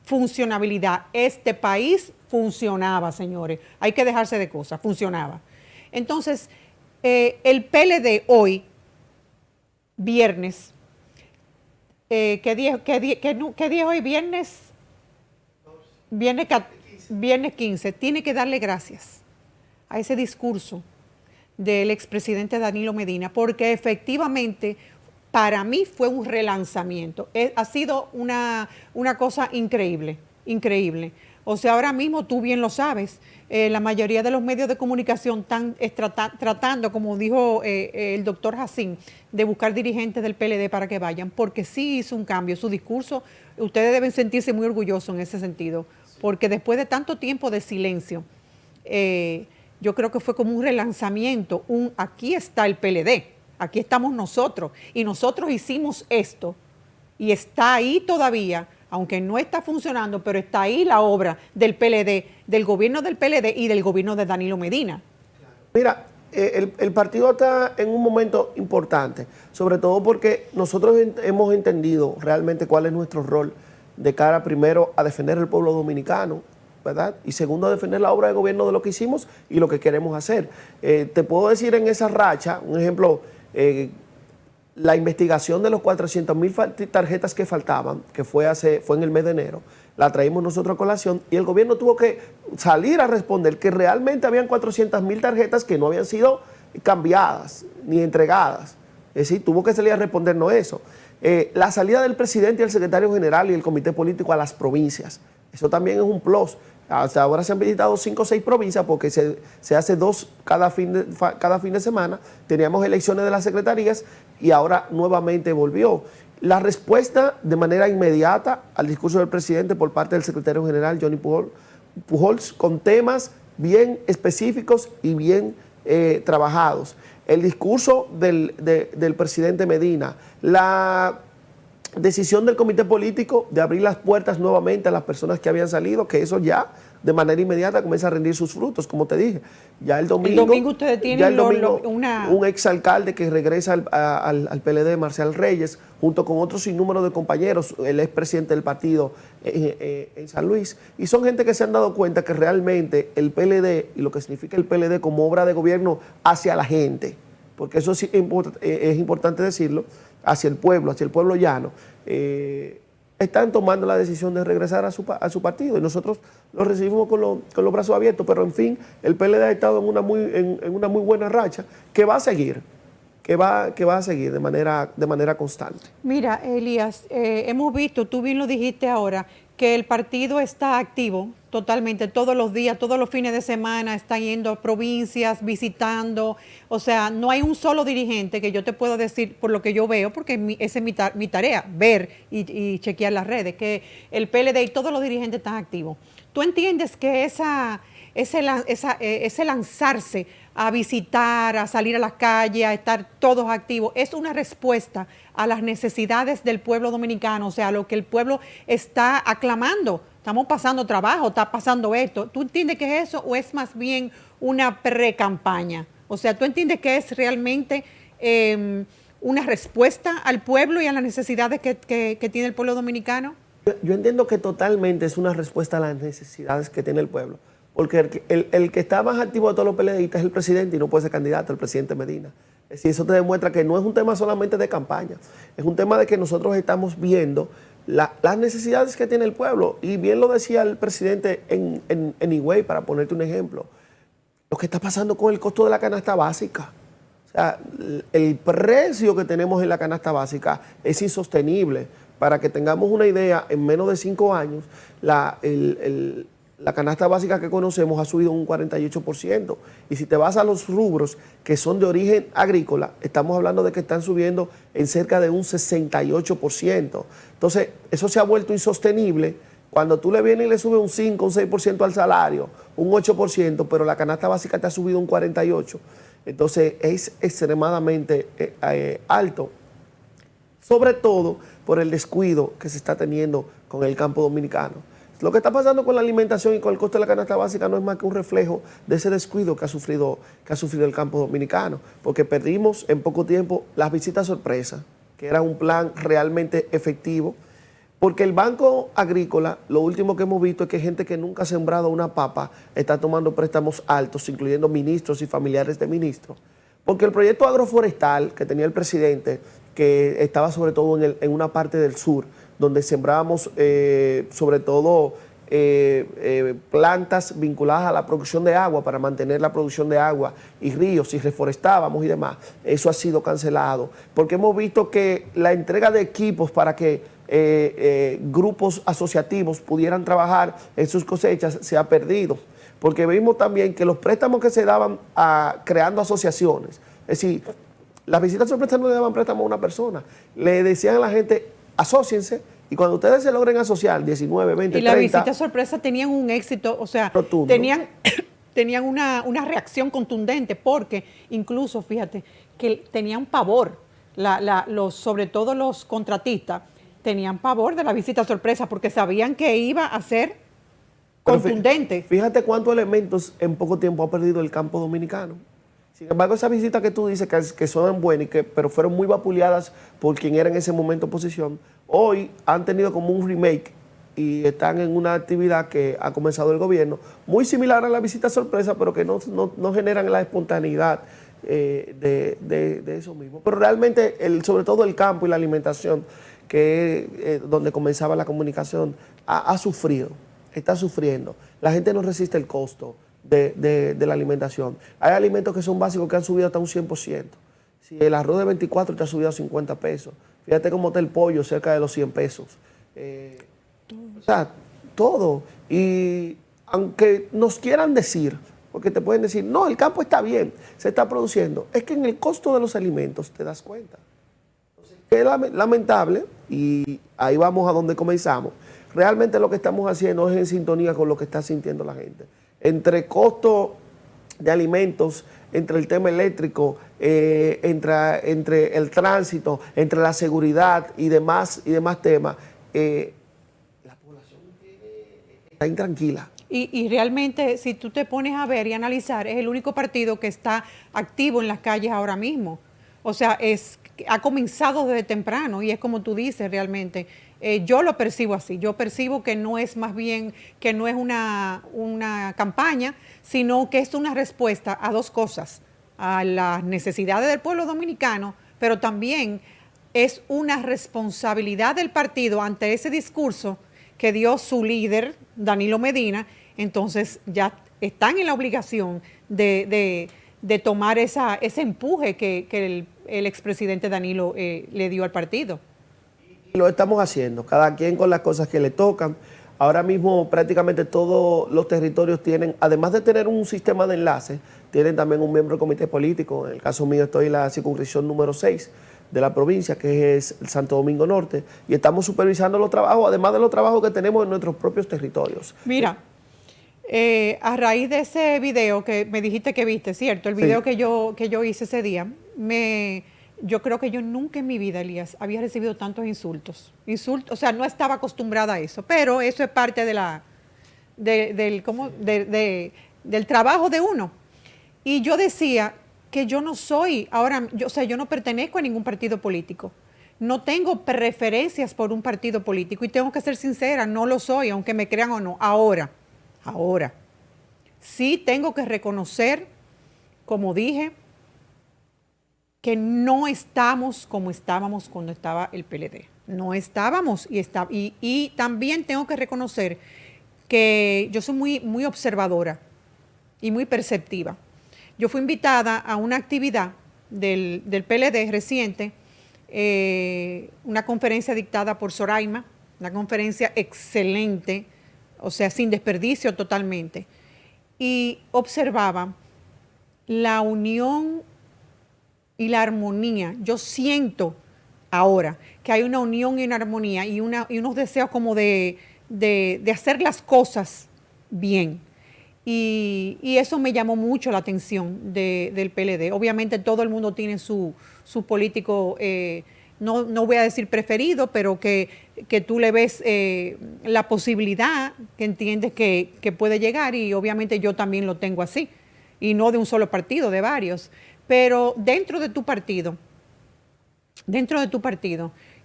funcionabilidad. Este país funcionaba, señores. Hay que dejarse de cosas, funcionaba. Entonces, el PLD hoy, viernes, ¿qué día es hoy? Viernes 15. Tiene que darle gracias a ese discurso del expresidente Danilo Medina, porque efectivamente para mí fue un relanzamiento. Ha sido una cosa increíble, O sea, ahora mismo tú bien lo sabes, la mayoría de los medios de comunicación están tratando, como dijo el doctor Jacín, de buscar dirigentes del PLD para que vayan, porque sí hizo un cambio. Su discurso, ustedes deben sentirse muy orgullosos en ese sentido, porque después de tanto tiempo de silencio, yo creo que fue como un relanzamiento, aquí está el PLD, aquí estamos nosotros, y nosotros hicimos esto, y está ahí todavía, aunque no está funcionando, pero está ahí la obra del PLD, del gobierno del PLD y del gobierno de Danilo Medina. Mira, el partido está en un momento importante, sobre todo porque nosotros hemos entendido realmente cuál es nuestro rol de cara, primero, a defender el pueblo dominicano, ¿verdad? Y segundo, a defender la obra de gobierno de lo que hicimos y lo que queremos hacer. Te puedo decir en esa racha, un ejemplo, la investigación de los 400,000 tarjetas que faltaban, que fue en el mes de enero, la traímos nosotros a colación y el gobierno tuvo que salir a responder que realmente habían 400,000 tarjetas que no habían sido cambiadas ni entregadas. Es decir, tuvo que salir a respondernos eso. La salida del presidente y el secretario general y el comité político a las provincias, eso también es un plus. Hasta ahora se han visitado 5 o 6 provincias porque se hace 2 cada fin de semana. Teníamos elecciones de las secretarías y ahora nuevamente volvió. La respuesta de manera inmediata al discurso del presidente por parte del secretario general Johnny Pujols con temas bien específicos y bien trabajados. El discurso del presidente Medina, la decisión del comité político de abrir las puertas nuevamente a las personas que habían salido, que eso ya de manera inmediata comienza a rendir sus frutos, como te dije. Ya el domingo ustedes tienen un exalcalde que regresa al PLD, Marcial Reyes, junto con otro sinnúmero de compañeros, el expresidente del partido en San Luis, y son gente que se han dado cuenta que realmente el PLD y lo que significa el PLD como obra de gobierno hacia la gente, porque eso sí es importante decirlo, hacia el pueblo llano, están tomando la decisión de regresar a su partido y nosotros lo recibimos con los brazos abiertos, pero en fin, el PLD ha estado en una muy buena racha que va a seguir, de manera constante. Mira, Elías, hemos visto, tú bien lo dijiste ahora, que el partido está activo totalmente, todos los días, todos los fines de semana, está yendo a provincias, visitando, o sea, no hay un solo dirigente que yo te pueda decir por lo que yo veo, porque esa es mi tarea, ver y chequear las redes, que el PLD y todos los dirigentes están activos. ¿Tú entiendes que ese lanzarse a visitar, a salir a las calles, a estar todos activos, es una respuesta a las necesidades del pueblo dominicano, o sea, a lo que el pueblo está aclamando? Estamos pasando trabajo, está pasando esto. ¿Tú entiendes que es eso o es más bien una pre-campaña? O sea, ¿tú entiendes que es realmente una respuesta al pueblo y a las necesidades que tiene el pueblo dominicano? Yo entiendo que totalmente es una respuesta a las necesidades que tiene el pueblo. Porque el que está más activo de todos los PLDistas es el presidente y no puede ser candidato, el presidente Medina. Es decir, eso te demuestra que no es un tema solamente de campaña, es un tema de que nosotros estamos viendo las necesidades que tiene el pueblo. Y bien lo decía el presidente en Higüey, para ponerte un ejemplo, lo que está pasando con el costo de la canasta básica. O sea, el precio que tenemos en la canasta básica es insostenible. Para que tengamos una idea, en menos de 5 años, la canasta básica que conocemos ha subido un 48%. Y si te vas a los rubros que son de origen agrícola, estamos hablando de que están subiendo en cerca de un 68%. Entonces, eso se ha vuelto insostenible. Cuando tú le vienes y le subes un 5, un 6% al salario, un 8%, pero la canasta básica te ha subido un 48%. Entonces, es extremadamente alto. Sobre todo por el descuido que se está teniendo con el campo dominicano. Lo que está pasando con la alimentación y con el costo de la canasta básica no es más que un reflejo de ese descuido que ha sufrido el campo dominicano, porque perdimos en poco tiempo las visitas sorpresa, que era un plan realmente efectivo, porque el Banco Agrícola, lo último que hemos visto es que gente que nunca ha sembrado una papa está tomando préstamos altos, incluyendo ministros y familiares de ministros, porque el proyecto agroforestal que tenía el presidente, que estaba sobre todo en una parte del sur, donde sembrábamos sobre todo plantas vinculadas a la producción de agua para mantener la producción de agua y ríos, y reforestábamos y demás. Eso ha sido cancelado, porque hemos visto que la entrega de equipos para que grupos asociativos pudieran trabajar en sus cosechas se ha perdido, porque vimos también que los préstamos que se daban creando asociaciones, es decir, las visitas sorpresas no le daban préstamo a una persona, le decían a la gente, asóciense, y cuando ustedes se logren asociar, 19, 20, 30... Y las visitas sorpresas tenían un éxito, o sea, rotundo. tenían una reacción contundente, porque incluso, fíjate, que tenían pavor, sobre todo los contratistas, tenían pavor de la visita sorpresa, porque sabían que iba a ser contundente. Fíjate cuántos elementos en poco tiempo ha perdido el campo dominicano. Sin embargo, esas visitas que tú dices que son buenas, pero fueron muy vapuleadas por quien era en ese momento oposición, hoy han tenido como un remake y están en una actividad que ha comenzado el gobierno, muy similar a la visita sorpresa, pero que no generan la espontaneidad de eso mismo. Pero realmente, sobre todo el campo y la alimentación, que es donde comenzaba la comunicación, ha sufrido, está sufriendo. La gente no resiste el costo de la alimentación. Hay alimentos que son básicos que han subido hasta un 100%. Si el arroz de 24 te ha subido a 50 pesos, fíjate cómo está el pollo cerca de los 100 pesos. O sea, todo. Y aunque nos quieran decir, porque te pueden decir, no, el campo está bien, se está produciendo, es que en el costo de los alimentos te das cuenta. Entonces, es lamentable, y ahí vamos a donde comenzamos. Realmente lo que estamos haciendo es en sintonía con lo que está sintiendo la gente. Entre costo de alimentos, entre el tema eléctrico, entre el tránsito, entre la seguridad y demás temas, la población está intranquila. Y realmente, si tú te pones a ver y analizar, es el único partido que está activo en las calles ahora mismo. O sea, ha comenzado desde temprano, y es como tú dices realmente. Yo lo percibo así, yo percibo que no es más bien, que no es una campaña, sino que es una respuesta a dos cosas, a las necesidades del pueblo dominicano, pero también es una responsabilidad del partido ante ese discurso que dio su líder, Danilo Medina. Entonces ya están en la obligación de tomar ese empuje que el expresidente Danilo le dio al partido. Lo estamos haciendo, cada quien con las cosas que le tocan. Ahora mismo prácticamente todos los territorios tienen, además de tener un sistema de enlace, tienen también un miembro del comité político. En el caso mío estoy en la circunscripción número 6 de la provincia, que es el Santo Domingo Norte, y estamos supervisando los trabajos, además de los trabajos que tenemos en nuestros propios territorios. Mira, a raíz de ese video que me dijiste que viste, ¿cierto? El video sí, que yo hice ese día, yo creo que yo nunca en mi vida, Elías, había recibido tantos insultos. O sea, no estaba acostumbrada a eso, pero eso es parte del trabajo de uno. Y yo decía que yo no soy, yo no pertenezco a ningún partido político. No tengo preferencias por un partido político, y tengo que ser sincera, no lo soy, aunque me crean o no. Ahora, sí tengo que reconocer, como dije, que no estamos como estábamos cuando estaba el PLD. No estábamos, y también tengo que reconocer que yo soy muy, muy observadora y muy perceptiva. Yo fui invitada a una actividad del PLD reciente, una conferencia dictada por Soraima, una conferencia excelente, o sea, sin desperdicio totalmente, y observaba la unión y la armonía. Yo siento ahora que hay una unión y una armonía y unos deseos como de hacer las cosas bien. Y eso me llamó mucho la atención del PLD. Obviamente todo el mundo tiene su político, no voy a decir preferido, pero que tú le ves la posibilidad, que entiendes que puede llegar, y obviamente yo también lo tengo así, y no de un solo partido, de varios. Pero dentro de tu partido,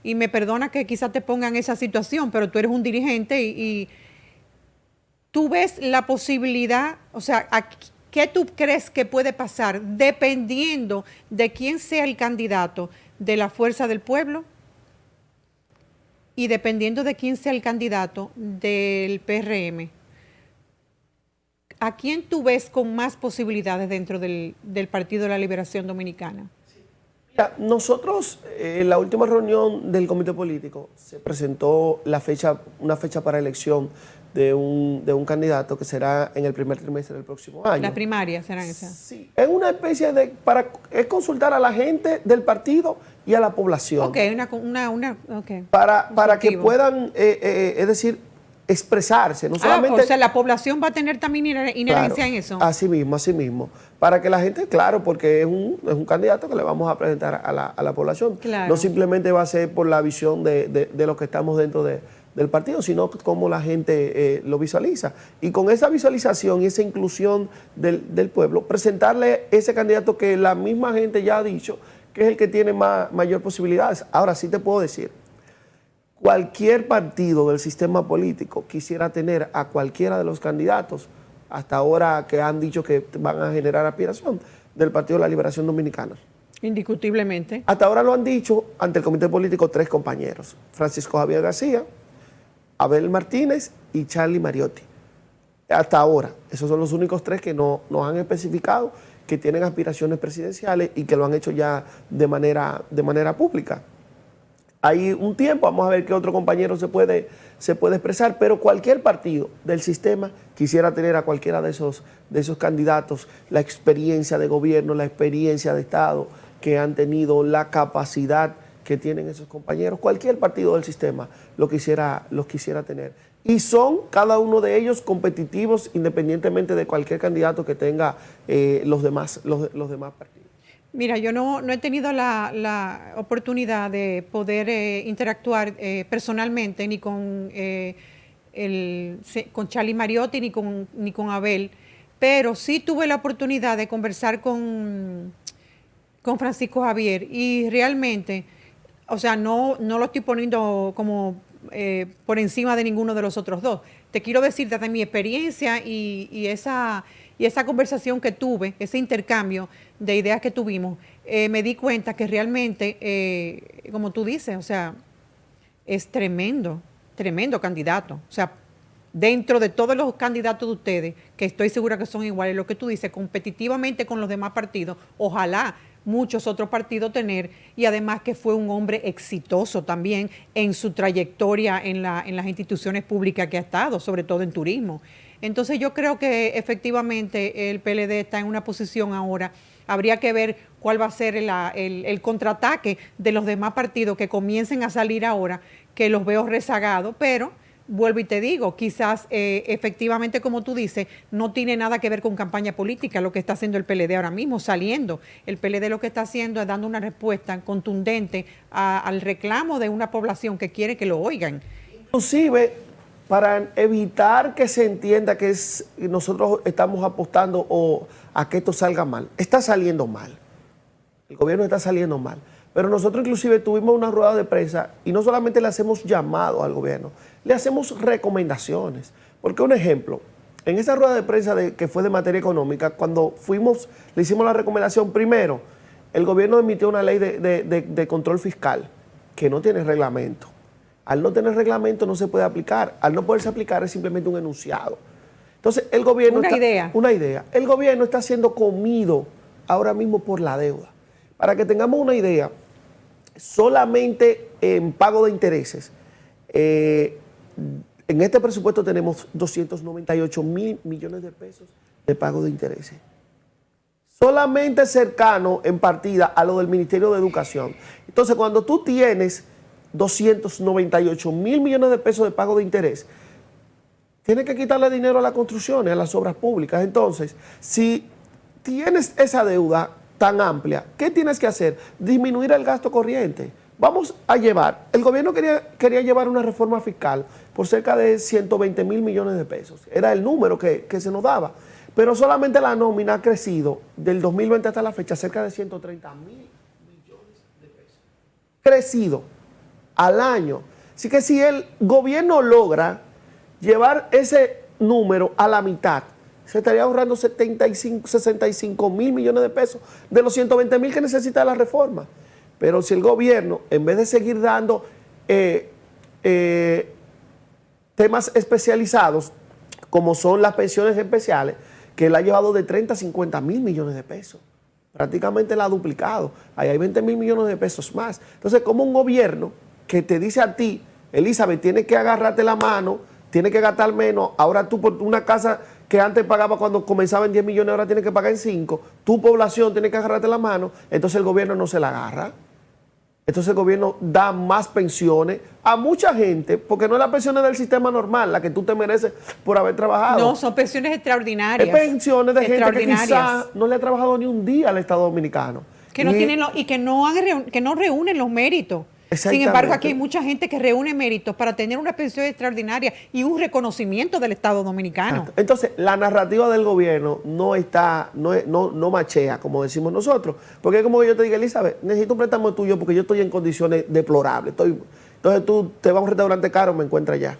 y me perdona que quizás te ponga en esa situación, pero tú eres un dirigente y tú ves la posibilidad, o sea, ¿qué tú crees que puede pasar dependiendo de quién sea el candidato de la Fuerza del Pueblo? y dependiendo de quién sea el candidato del PRM, ¿a quién tú ves con más posibilidades dentro del Partido de la Liberación Dominicana? Mira, nosotros, en la última reunión del comité político, se presentó una fecha para elección de un candidato que será en el primer trimestre del próximo año. ¿Las primarias serán esas? Sí, es una especie de, es consultar a la gente del partido y a la población. Ok, okay. Para que puedan, es decir, expresarse, no solamente... o sea, la población va a tener también inherencia en eso. Así mismo. Para que la gente, claro, porque es un candidato que le vamos a presentar a la población. Claro. No simplemente va a ser por la visión de los que estamos dentro del partido, sino cómo la gente lo visualiza. Y con esa visualización y esa inclusión del pueblo, presentarle ese candidato que la misma gente ya ha dicho que es el que tiene mayor posibilidades. Ahora sí te puedo decir, cualquier partido del sistema político quisiera tener a cualquiera de los candidatos, hasta ahora que han dicho que van a generar aspiración, del Partido de la Liberación Dominicana. Indiscutiblemente. Hasta ahora lo han dicho ante el comité político 3 compañeros: Francisco Javier García, Abel Martínez y Charlie Mariotti. Hasta ahora, esos son los únicos 3 que nos han especificado que tienen aspiraciones presidenciales y que lo han hecho ya de manera pública. Hay un tiempo, vamos a ver qué otro compañero se puede expresar, pero cualquier partido del sistema quisiera tener a cualquiera de esos candidatos, la experiencia de gobierno, la experiencia de Estado que han tenido, la capacidad que tienen esos compañeros. Cualquier partido del sistema los quisiera tener. Y son cada uno de ellos competitivos independientemente de cualquier candidato que tenga los demás partidos. Mira, yo no he tenido la oportunidad de poder interactuar personalmente ni con Charlie Mariotti ni con Abel, pero sí tuve la oportunidad de conversar con Francisco Javier y realmente, o sea, no lo estoy poniendo como por encima de ninguno de los otros dos. Te quiero decir desde mi experiencia y esa conversación que tuve, ese intercambio de ideas que tuvimos, me di cuenta que realmente, como tú dices, o sea, es tremendo candidato. O sea, dentro de todos los candidatos de ustedes, que estoy segura que son iguales, lo que tú dices, competitivamente con los demás partidos, ojalá muchos otros partidos tener, y además que fue un hombre exitoso también en su trayectoria en las instituciones públicas que ha estado, sobre todo en turismo. Entonces yo creo que efectivamente el PLD está en una posición ahora. Habría que ver cuál va a ser el contraataque de los demás partidos que comiencen a salir ahora, que los veo rezagados, pero vuelvo y te digo, quizás efectivamente, como tú dices, no tiene nada que ver con campaña política lo que está haciendo el PLD ahora mismo, saliendo. El PLD lo que está haciendo es dando una respuesta contundente al reclamo de una población que quiere que lo oigan. Inclusive, para evitar que se entienda que nosotros estamos apostando a que esto salga mal. Está saliendo mal. El gobierno está saliendo mal. Pero nosotros inclusive tuvimos una rueda de prensa y no solamente le hacemos llamado al gobierno, le hacemos recomendaciones. Porque un ejemplo, en esa rueda de prensa que fue de materia económica, cuando le hicimos la recomendación, primero, el gobierno emitió una ley de control fiscal que no tiene reglamento. Al no tener reglamento no se puede aplicar. Al no poderse aplicar es simplemente un enunciado. Entonces el gobierno... Una idea. El gobierno está siendo comido ahora mismo por la deuda. Para que tengamos una idea, solamente en pago de intereses, en este presupuesto tenemos 298.000 millones de pesos de pago de intereses. Solamente cercano en partida a lo del Ministerio de Educación. Entonces, cuando tú tienes 298.000 millones de pesos de pago de interés, tienes que quitarle dinero a las construcciones, a las obras públicas. Entonces, si tienes esa deuda tan amplia, ¿qué tienes que hacer? Disminuir el gasto corriente. Vamos a llevar, el gobierno quería llevar una reforma fiscal por cerca de 120.000 millones de pesos. Era el número que se nos daba. Pero solamente la nómina ha crecido del 2020 hasta la fecha cerca de 130.000 millones de pesos. Crecido al año. Así que si el gobierno logra llevar ese número a la mitad, se estaría ahorrando 65.000 millones de pesos de los 120.000 que necesita la reforma. Pero si el gobierno, en vez de seguir dando temas especializados, como son las pensiones especiales, que él ha llevado de 30 a 50 mil millones de pesos. Prácticamente la ha duplicado. Ahí hay 20 mil millones de pesos más. Entonces, como un gobierno que te dice a ti, Elizabeth, tienes que agarrarte la mano, tienes que gastar menos, ahora tú por una casa que antes pagaba cuando comenzaba en 10 millones, ahora tienes que pagar en 5, tu población tiene que agarrarte la mano, entonces el gobierno no se la agarra. Entonces el gobierno da más pensiones a mucha gente, porque no es la pensiones del sistema normal, la que tú te mereces por haber trabajado. No, son pensiones extraordinarias. Es pensiones de gente que quizás no le ha trabajado ni un día al Estado Dominicano. Que no tienen que no reúnen los méritos. Sin embargo, aquí hay mucha gente que reúne méritos para tener una pensión extraordinaria y un reconocimiento del Estado Dominicano. Exacto. Entonces, la narrativa del gobierno no machea, como decimos nosotros. Porque es como que yo te diga, Elizabeth, necesito un préstamo tuyo porque yo estoy en condiciones deplorables. Entonces tú te vas a un restaurante caro, me encuentras allá.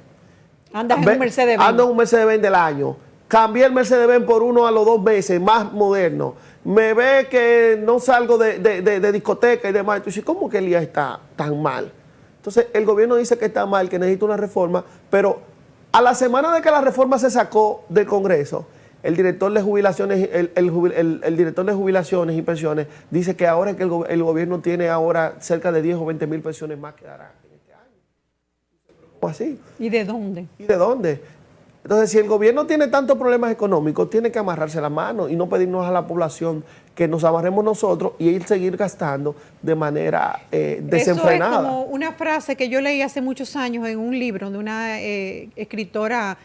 Andas en un Mercedes-Benz. Ando en un Mercedes-Benz del año. Cambié el Mercedes-Benz por uno a los 2 meses, más moderno. Me ve que no salgo de discoteca y demás. Entonces, ¿cómo que Elías está tan mal? Entonces, el gobierno dice que está mal, que necesita una reforma, pero a la semana de que la reforma se sacó del Congreso, el director de jubilaciones, el director de jubilaciones y pensiones dice que ahora es que el gobierno tiene ahora cerca de 10 o 20 mil pensiones más que dará en este año. ¿Cómo así? ¿Y de dónde? ¿Y de dónde? Entonces, si el gobierno tiene tantos problemas económicos, tiene que amarrarse la mano y no pedirnos a la población que nos amarremos nosotros y ir seguir gastando de manera desenfrenada. Eso es como una frase que yo leí hace muchos años en un libro de una escritora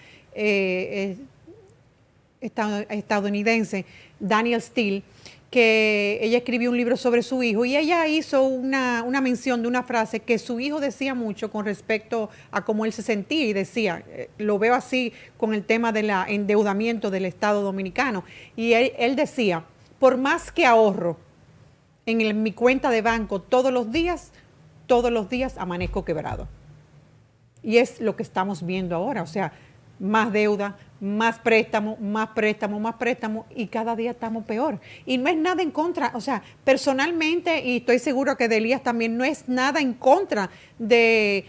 estadounidense, Danielle Steel, que ella escribió un libro sobre su hijo y ella hizo una mención de una frase que su hijo decía mucho con respecto a cómo él se sentía y decía, lo veo así con el tema del endeudamiento del Estado Dominicano, y él decía, por más que ahorro en mi cuenta de banco todos los días amanezco quebrado. Y es lo que estamos viendo ahora, o sea, más deuda, más préstamo, y cada día estamos peor. Y no es nada en contra, o sea, personalmente, y estoy seguro que de Elías también, no es nada en contra de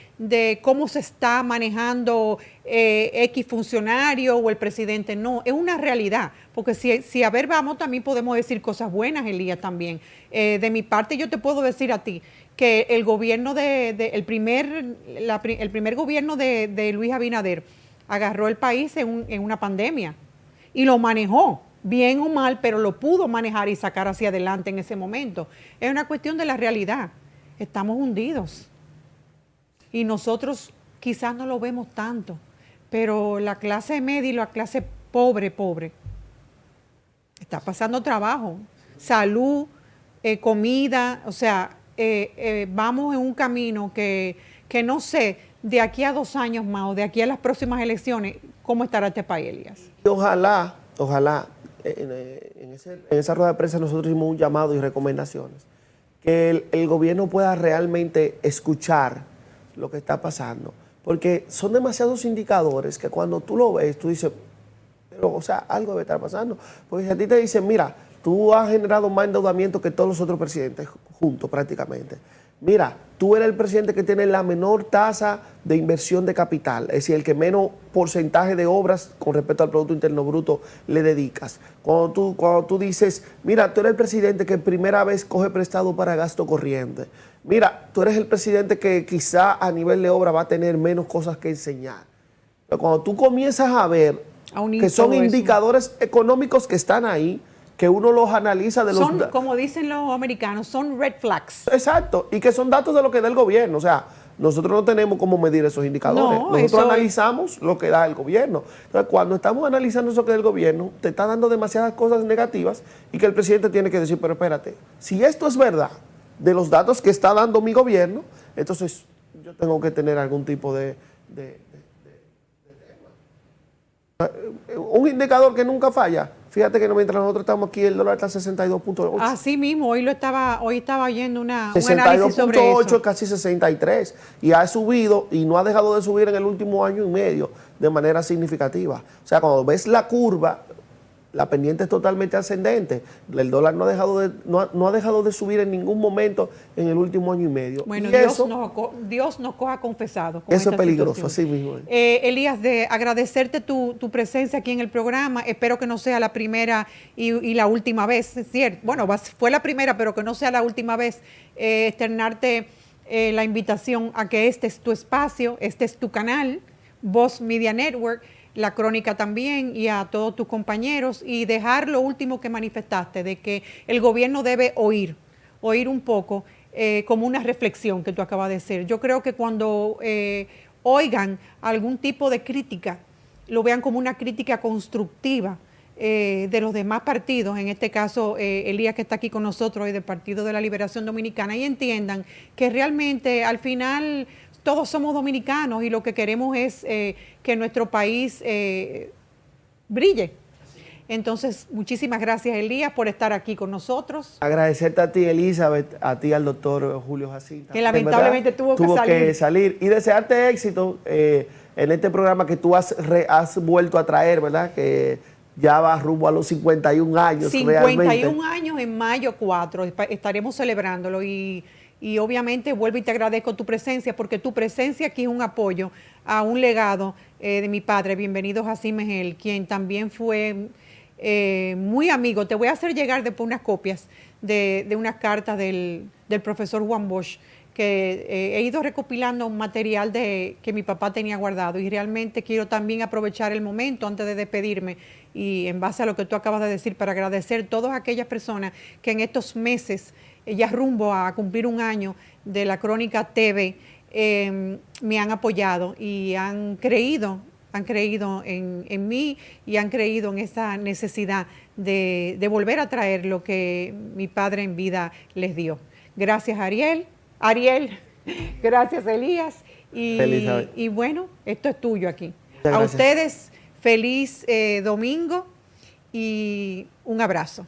cómo se está manejando X funcionario o el presidente, no, es una realidad, porque si a ver vamos, también podemos decir cosas buenas, Elías, también. De mi parte yo te puedo decir a ti que el gobierno el primer gobierno de Luis Abinader agarró el país en una pandemia y lo manejó, bien o mal, pero lo pudo manejar y sacar hacia adelante en ese momento. Es una cuestión de la realidad. Estamos hundidos y nosotros quizás no lo vemos tanto, pero la clase media y la clase pobre, está pasando trabajo, salud, comida, o sea, vamos en un camino que no sé, de aquí a 2 años más o de aquí a las próximas elecciones, ¿cómo estará este país, Elías? Ojalá, en esa rueda de prensa nosotros hicimos un llamado y recomendaciones, que el gobierno pueda realmente escuchar lo que está pasando, porque son demasiados indicadores que cuando tú lo ves, tú dices, pero, o sea, algo debe estar pasando, porque si a ti te dicen, mira, tú has generado más endeudamiento que todos los otros presidentes juntos prácticamente. Mira, tú eres el presidente que tiene la menor tasa de inversión de capital, es decir, el que menos porcentaje de obras con respecto al Producto Interno Bruto le dedicas. Cuando tú dices, mira, tú eres el presidente que primera vez coge prestado para gasto corriente. Mira, tú eres el presidente que quizá a nivel de obra va a tener menos cosas que enseñar. Pero cuando tú comienzas a ver que son indicadores económicos que están ahí, que uno los analiza de los... Son, como dicen los americanos, son red flags. Exacto, y que son datos de lo que da el gobierno. O sea, nosotros no tenemos cómo medir esos indicadores. No, nosotros analizamos lo que da el gobierno. Entonces, cuando estamos analizando eso que da el gobierno, te está dando demasiadas cosas negativas y que el presidente tiene que decir, pero espérate, si esto es verdad, de los datos que está dando mi gobierno, entonces yo tengo que tener algún tipo de un indicador que nunca falla. Fíjate que mientras nosotros estamos aquí, el dólar está a 62.8. Así mismo, hoy estaba oyendo un análisis sobre eso. 62.8, casi 63. Y ha subido y no ha dejado de subir en el último año y medio de manera significativa. O sea, cuando ves la curva, la pendiente es totalmente ascendente. El dólar no ha dejado de subir en ningún momento en el último año y medio. Bueno, y Dios nos coja confesados con eso esta es peligroso, situación. así mismo. Elías, de agradecerte tu presencia aquí en el programa. Espero que no sea la primera y la última vez, es cierto. Bueno, fue la primera, pero que no sea la última vez. Externarte la invitación a que este es tu espacio, este es tu canal, Voz Media Network, La Crónica también, y a todos tus compañeros, y dejar lo último que manifestaste, de que el gobierno debe oír un poco, como una reflexión que tú acabas de hacer. Yo creo que cuando oigan algún tipo de crítica, lo vean como una crítica constructiva de los demás partidos, en este caso Elías, que está aquí con nosotros hoy, del Partido de la Liberación Dominicana, y entiendan que realmente al final todos somos dominicanos y lo que queremos es que nuestro país brille. Entonces, muchísimas gracias, Elías, por estar aquí con nosotros. Agradecerte a ti, Elizabeth, a ti, al doctor Julio Jacinta. Que lamentablemente tuvo que salir. Y desearte éxito en este programa que tú has vuelto a traer, ¿verdad? Que ya va rumbo a los 51 años. 51 realmente. años en mayo 4, estaremos celebrándolo y obviamente vuelvo y te agradezco tu presencia, porque tu presencia aquí es un apoyo a un legado de mi padre, bienvenido Jacín Mejel, quien también fue muy amigo. Te voy a hacer llegar después unas copias de unas cartas del profesor Juan Bosch, que he ido recopilando un material que mi papá tenía guardado, y realmente quiero también aprovechar el momento antes de despedirme y en base a lo que tú acabas de decir, para agradecer a todas aquellas personas que en estos meses, ya rumbo a cumplir un año de La Crónica TV, me han apoyado y han creído en mí, y han creído en esa necesidad de volver a traer lo que mi padre en vida les dio. Gracias, Ariel, gracias, Elías, y bueno, esto es tuyo aquí. A ustedes, feliz domingo y un abrazo.